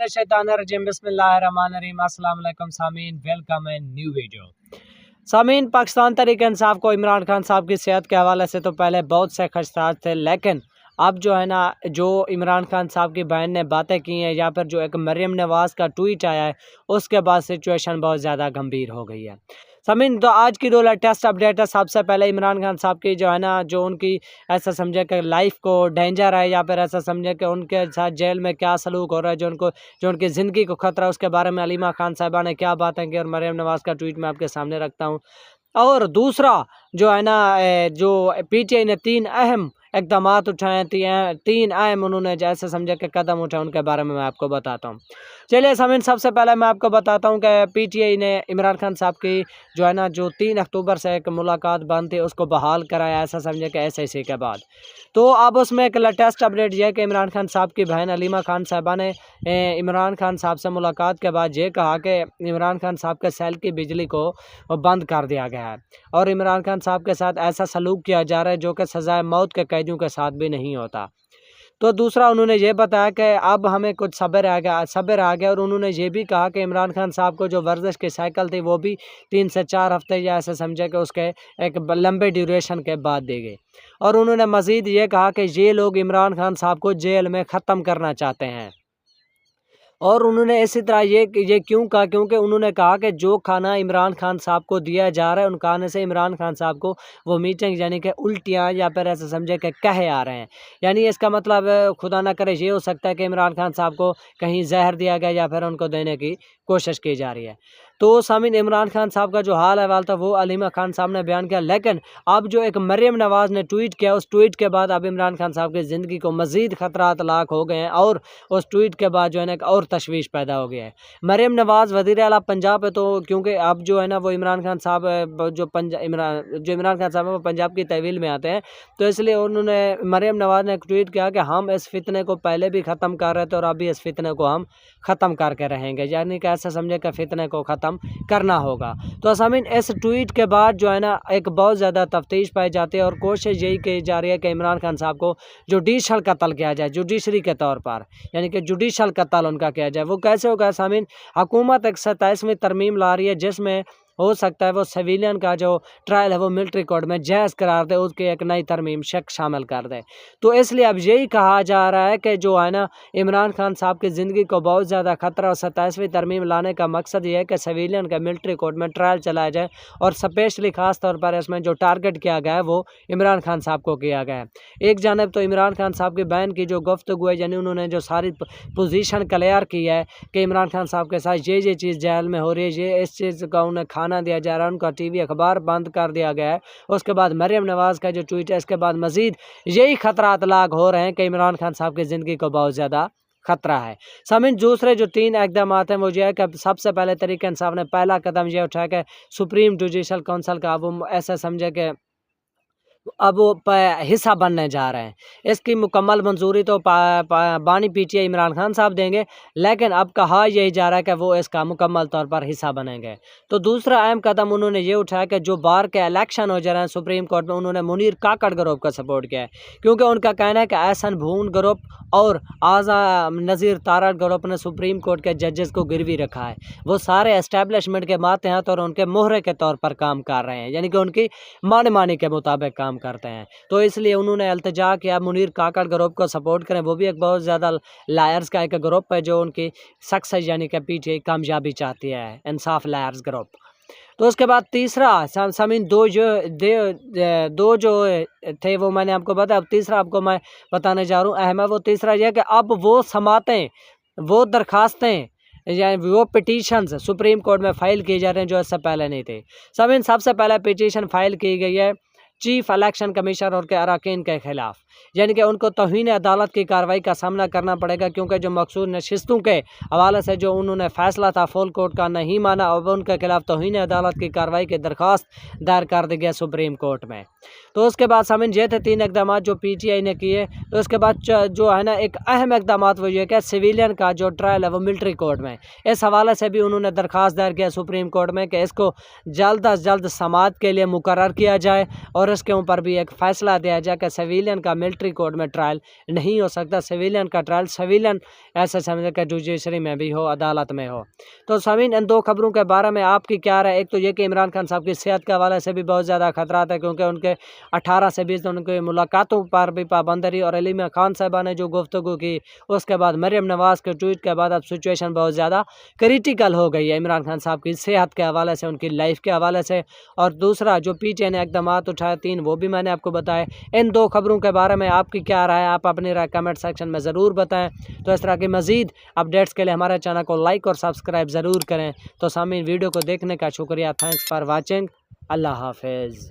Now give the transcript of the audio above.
मिनश्शैतानिर्रजीम बिस्मिल्लाहिर्रहमानिर्रहीम। अस्सलाम वालेकुम सामीन, वेलकम इन न्यू वीडियो। सामीन, पाकिस्तान तहरीक इंसाफ को इमरान खान साहब की सेहत के हवाले से तो पहले बहुत से खदशात थे, लेकिन अब जो है ना, जो इमरान खान साहब की बहन ने बातें की हैं या फिर जो एक मरियम नवाज़ का ट्वीट आया है, उसके बाद सिचुएशन बहुत ज़्यादा गंभीर हो गई है। सामीन, तो आज की जो लेटेस्ट अपडेट है, सबसे पहले इमरान खान साहब की जो है ना, जो उनकी ऐसा समझे कि लाइफ को डेंजर है या फिर ऐसा समझे कि उनके साथ जेल में क्या सलूक हो रहा है, जो उनकी ज़िंदगी को ख़तरा है, उसके बारे में अलीमा खान साहिबा ने क्या बातें की और मरियम नवाज़ का ट्वीट मैं आपके सामने रखता हूँ। और दूसरा जो है ना, जो पीटीआई ने 3 अहम इक़दामात उठाए, 3 अहम उन्होंने जैसे समझे कि कदम उठाए, उनके बारे में मैं आपको बताता हूँ। चलिए सामीन, सबसे पहले मैं आपको बताता हूँ कि पीटीआई ने इमरान खान साहब की जो है ना, जो 3 अक्टूबर से एक मुलाकात बंद थी, उसको बहाल कराया, ऐसा समझे कि एसआईसी के बाद। तो अब उसमें एक लेटेस्ट अपडेट ये है कि इमरान खान साहब की बहन अलीमा खान साहिबा ने इमरान खान साहब से मुलाकात के बाद ये कहा कि इमरान खान साहब के सेल की बिजली को बंद कर दिया गया है और इमरान खान साहब के साथ ऐसा सलूक किया जा रहा है जो कि सज़ाए मौत के कैदियों के साथ भी नहीं होता। तो दूसरा उन्होंने ये बताया कि अब हमें कुछ सब्र आ गया और उन्होंने ये भी कहा कि इमरान खान साहब को जो वर्जिश की साइकिल थी वो भी 3 से 4 हफ्ते या ऐसे समझे कि उसके एक लंबे ड्यूरेशन के बाद दी गई। और उन्होंने मज़ीद ये कहा कि ये लोग इमरान खान साहब को जेल में ख़त्म करना चाहते हैं। और उन्होंने इसी तरह ये क्यों कहा, क्योंकि उन्होंने कहा कि जो खाना इमरान खान साहब को दिया जा रहा है, उन खाने से इमरान खान साहब को वो मीटिंग यानी कि उल्टियाँ या फिर ऐसे समझे कि कहे आ रहे हैं। यानी इसका मतलब खुदा ना करे ये हो सकता है कि इमरान खान साहब को कहीं जहर दिया गया या फिर उनको देने की कोशिश की जा रही है। तो सामीन, इमरान खान साहब का जो हाल अहवाल था वो अलीमा खान साहब ने बयान किया, लेकिन अब जो एक मरियम नवाज़ ने ट्वीट किया, उस ट्वीट के बाद अब इमरान खान साहब की ज़िंदगी को मज़ीद ख़तरात लाक हो गए हैं और उस ट्वीट के बाद जो है ना एक और तशवीश पैदा हो गया है। मरियम नवाज़ वज़ीर आला पंजाब है, तो क्योंकि अब जो है ना वो इमरान खान साहब इमरान खान साहब है वो पंजाब की तहवील में आते हैं, तो इसलिए उन्होंने मरियम नवाज़ ने एक ट्वीट किया कि हम इस फितने को पहले भी ख़त्म कर रहे थे और अभी इस फितने को हम ख़त्म करके रहेंगे, यानी कि ऐसा समझे कि फितने को ख़त्म करना होगा। तो सामीन, इस ट्वीट के बाद जो है ना एक बहुत ज़्यादा तफ्तीश पाई जाती है और कोशिश यही की जा रही है कि इमरान खान साहब को जुडिशल कत्ल किया जाए, जुडिशरी के तौर पर, यानी कि जुडिशल कत्ल उनका किया जाए। वो कैसे होगा सामीन? हुकूमत एक 27वीं तरमीम ला रही है जिसमें हो सकता है वो सिविलियन का जो ट्रायल है वो मिलिट्री कोड में जायज़ करार दे, उसकी एक नई तरमीम शामिल कर दे। तो इसलिए अब यही कहा जा रहा है कि जो है ना इमरान खान साहब की ज़िंदगी को बहुत ज़्यादा ख़तरा और 27वीं तरमीम लाने का मकसद ये है कि सिविलियन का मिलिट्री कोड में ट्रायल चलाया जाए और स्पेशली ख़ास तौर पर इसमें जो टारगेट किया गया है वो इमरान खान साहब को किया गया है। एक जानब तो इमरान खान साहब की बहन की जो गुफ्तगू है, यानी उन्होंने जो सारी पोजीशन क्लियर की है कि इमरान खान साहब के साथ ये चीज़ जेल में हो रही है, ये इस चीज़ का उन्हें खाना दिया जा रहा है, उनका टीवी अखबार बंद कर दिया गया है। उसके बाद मरियम नवाज़ का जो ट्वीट है, इसके बाद मज़ीद यही खतरात लाक हो रहे हैं कि इमरान खान साहब की ज़िंदगी को बहुत ज़्यादा खतरा है। सामीन, दूसरे जो 3 इक़दामात हैं वो ये है कि सबसे पहले तहरीक इंसाफ ने पहला कदम ये उठाया कि सुप्रीम जुडिशल काउंसिल का वो ऐसा समझे कि अब वो हिस्सा बनने जा रहे हैं। इसकी मुकम्मल मंजूरी तो बानी पीटीआई इमरान खान साहब देंगे, लेकिन अब कहा यही जा रहा है कि वो इसका मुकम्मल तौर पर हिस्सा बनेंगे। तो दूसरा अहम कदम उन्होंने ये उठाया कि जो बार के इलेक्शन हो जा रहे हैं सुप्रीम कोर्ट में, उन्होंने मुनीर काकड़ ग्रुप का सपोर्ट किया है, क्योंकि उनका कहना है कि एहसन भून ग्रुप और आज़ा नज़ीर तारड़ ग्रुप ने सुप्रीम कोर्ट के जजेस को गिरवी रखा है। वो सारे एस्टेब्लिशमेंट के मातहत और उनके मोहरे के तौर पर काम कर रहे हैं, यानी कि उनकी मानी के मुताबिक काम करते हैं। तो इसलिए उन्होंने इल्तिजा किया मुनीर काकड़ ग्रुप को सपोर्ट करें। वो भी एक बहुत ज़्यादा लायर्स का एक ग्रुप है जो उनकी सक्सेस यानी कि पीछे कामयाबी चाहती है, इंसाफ लायर्स ग्रुप। तो उसके बाद तीसरा सामीन, दो जो थे वो मैंने आपको बताया। अब तीसरा आपको मैं बताने जा रहा हूँ अहम है। वो तीसरा यह कि अब वो समातें, वो दरखास्तें या वो पिटीशंस सुप्रीम कोर्ट में फ़ाइल किए जा रहे हैं जो इससे पहले नहीं थे। सामीन, सबसे पहले पिटीशन फ़ाइल की गई है चीफ इलेक्शन कमीशनर और के अरकान के खिलाफ, यानी कि उनको तौहीन अदालत की कार्रवाई का सामना करना पड़ेगा, क्योंकि जो मखसूस नशिस्तों के हवाले से जो उन्होंने फैसला था फुल कोर्ट का नहीं माना और उनके खिलाफ तौहीन अदालत की कार्रवाई की दरख्वास्त दायर कर दी गई सुप्रीम कोर्ट में। तो उसके बाद सामीन, ये थे 3 इक़दाम जो पीटीआई ने किए। तो उसके बाद जो है ना एक अहम इक़दाम वो ये कि सिविलियन का जो ट्रायल है वो मिलिट्री कोर्ट में, इस हवाले से भी उन्होंने दरख्वास्त दायर किया सुप्रीम कोर्ट में कि इसको जल्द अज जल्द समाअत के लिए मुकर्रर किया जाए और उसके ऊपर भी एक फ़ैसला दिया जाए कि सिविलियन का मिलिट्री कोर्ट में ट्रायल नहीं हो सकता, सिविलियन का ट्रायल सिविलियन ऐसे समझ के जुडिशरी में भी हो, अदालत में हो। तो सामीन इन दो खबरों के बारे में आपकी क्या राय? एक तो ये कि इमरान खान साहब की सेहत के हवाले से भी बहुत ज़्यादा खतरा है, क्योंकि उनके 18 से 20 दिन उनकी मुलाकातों पर भी पाबंदी रही, और अलीमा खान साहबा ने जो गुफ्तगू की उसके बाद मरियम नवाज़ के ट्वीट के बाद अब सिचुएशन बहुत ज़्यादा क्रिटिकल हो गई है इमरान खान साहब की सेहत के हवाले से, उनकी लाइफ के हवाले से। और दूसरा जो पीटीआई ने इकदाम उठाए 3, वो भी मैंने आपको बताए। इन दो खबरों के बारे में आपकी क्या राय है? आप अपनी राय कमेंट सेक्शन में ज़रूर बताएं। तो इस तरह की मज़ीद अपडेट्स के लिए हमारे चैनल को लाइक और सब्सक्राइब ज़रूर करें। तो सामीन वीडियो को देखने का शुक्रिया। Thanks for watching. अल्लाह हाफिज़।